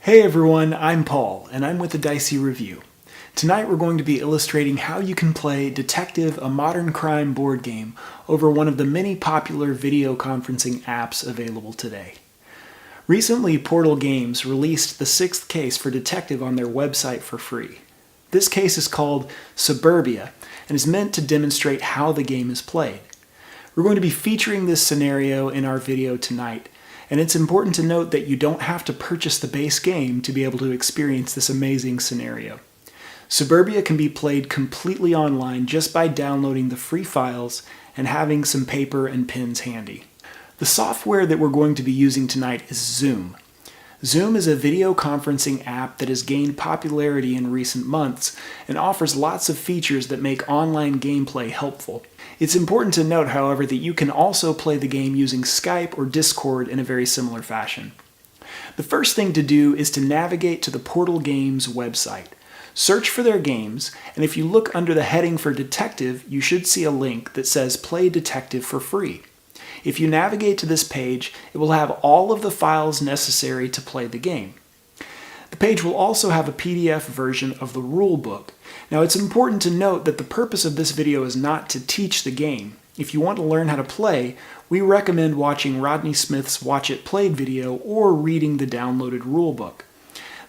Hey everyone, I'm Paul, and I'm with the Dicey Review. Tonight we're going to be illustrating how you can play Detective, a modern crime board game, over one of the many popular video conferencing apps available today. Recently, Portal Games released the 6th case for Detective on their website for free. This case is called Suburbia, and is meant to demonstrate how the game is played. We're going to be featuring this scenario in our video tonight, and it's important to note that you don't have to purchase the base game to be able to experience this amazing scenario. Suburbia can be played completely online just by downloading the free files and having some paper and pens handy. The software that we're going to be using tonight is Zoom. Zoom is a video conferencing app that has gained popularity in recent months and offers lots of features that make online gameplay helpful. It's important to note, however, that you can also play the game using Skype or Discord in a very similar fashion. The first thing to do is to navigate to the Portal Games website. Search for their games, and if you look under the heading for Detective, you should see a link that says Play Detective for free. If you navigate to this page, it will have all of the files necessary to play the game. The page will also have a PDF version of the Rulebook. Now, it's important to note that the purpose of this video is not to teach the game. If you want to learn how to play, we recommend watching Rodney Smith's Watch It Played video or reading the downloaded Rulebook.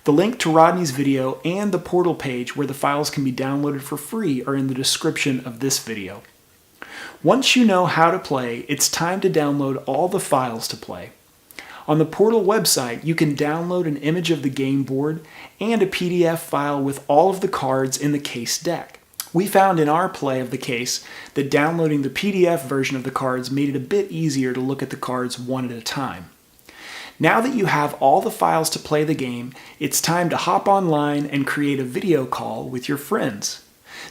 The link to Rodney's video and the Portal page where the files can be downloaded for free are in the description of this video. Once you know how to play, it's time to download all the files to play. On the Portal website, you can download an image of the game board and a PDF file with all of the cards in the case deck. We found in our play of the case that downloading the PDF version of the cards made it a bit easier to look at the cards one at a time. Now that you have all the files to play the game, it's time to hop online and create a video call with your friends.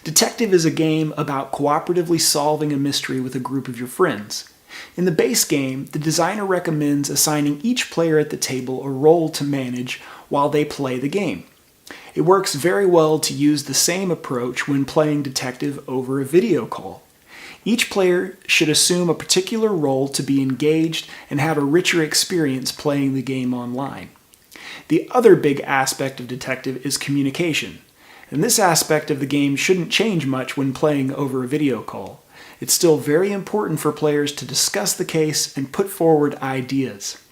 Detective is a game about cooperatively solving a mystery with a group of your friends. In the base game, the designer recommends assigning each player at the table a role to manage while they play the game. It works very well to use the same approach when playing Detective over a video call. Each player should assume a particular role to be engaged and have a richer experience playing the game online. The other big aspect of Detective is communication. And this aspect of the game shouldn't change much when playing over a video call. It's still very important for players to discuss the case and put forward ideas.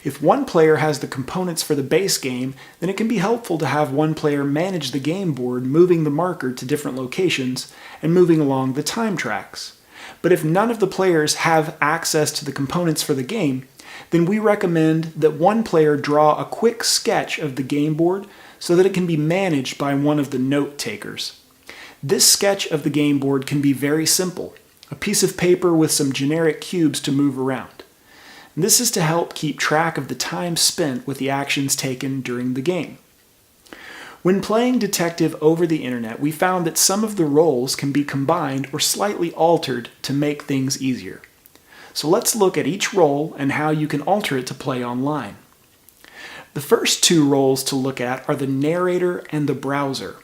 If one player has the components for the base game, then it can be helpful to have one player manage the game board, moving the marker to different locations and moving along the time tracks. But if none of the players have access to the components for the game, then we recommend that one player draw a quick sketch of the game board so that it can be managed by one of the note takers. This sketch of the game board can be very simple, a piece of paper with some generic cubes to move around. And this is to help keep track of the time spent with the actions taken during the game. When playing Detective over the internet, we found that some of the roles can be combined or slightly altered to make things easier. So let's look at each role and how you can alter it to play online. The first two roles to look at are the narrator and the browser.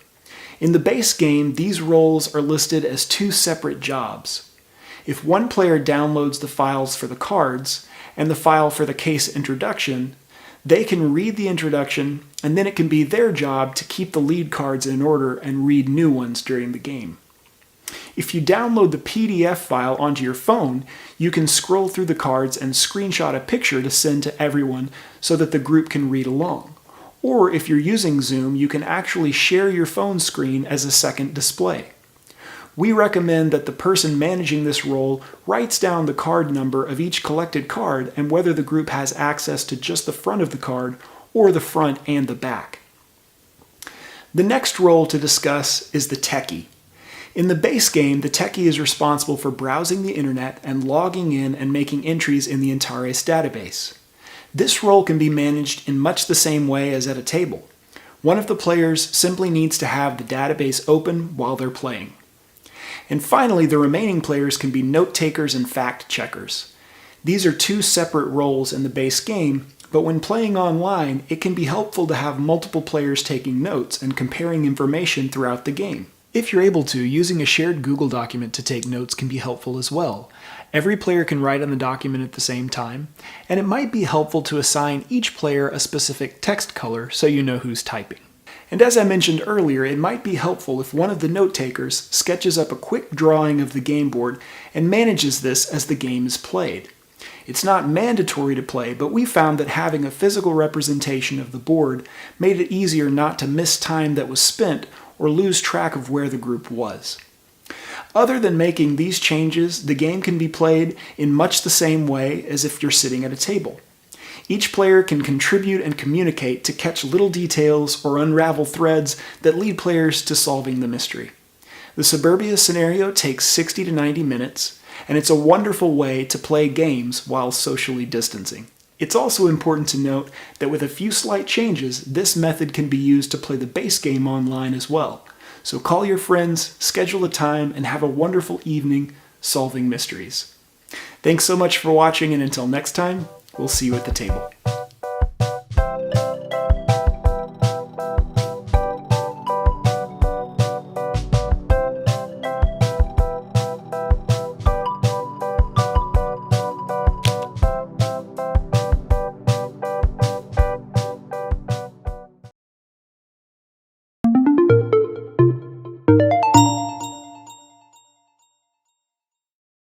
In the base game, these roles are listed as two separate jobs. If one player downloads the files for the cards and the file for the case introduction, they can read the introduction, and then it can be their job to keep the lead cards in order and read new ones during the game. If you download the PDF file onto your phone, you can scroll through the cards and screenshot a picture to send to everyone so that the group can read along. Or if you're using Zoom, you can actually share your phone screen as a second display. We recommend that the person managing this role writes down the card number of each collected card and whether the group has access to just the front of the card or the front and the back. The next role to discuss is the Techie. In the base game, the Techie is responsible for browsing the internet and logging in and making entries in the Antares database. This role can be managed in much the same way as at a table. One of the players simply needs to have the database open while they're playing. And finally, the remaining players can be note takers and fact checkers. These are two separate roles in the base game, but when playing online, it can be helpful to have multiple players taking notes and comparing information throughout the game. If you're able to, using a shared Google document to take notes can be helpful as well. Every player can write on the document at the same time, and it might be helpful to assign each player a specific text color so you know who's typing. And as I mentioned earlier, it might be helpful if one of the note takers sketches up a quick drawing of the game board and manages this as the game is played. It's not mandatory to play, but we found that having a physical representation of the board made it easier not to miss time that was spent or lose track of where the group was. Other than making these changes, the game can be played in much the same way as if you're sitting at a table. Each player can contribute and communicate to catch little details or unravel threads that lead players to solving the mystery. The Suburbia scenario takes 60 to 90 minutes, and it's a wonderful way to play games while socially distancing. It's also important to note that with a few slight changes, this method can be used to play the base game online as well. So call your friends, schedule a time, and have a wonderful evening solving mysteries. Thanks so much for watching, and until next time, we'll see you at the table.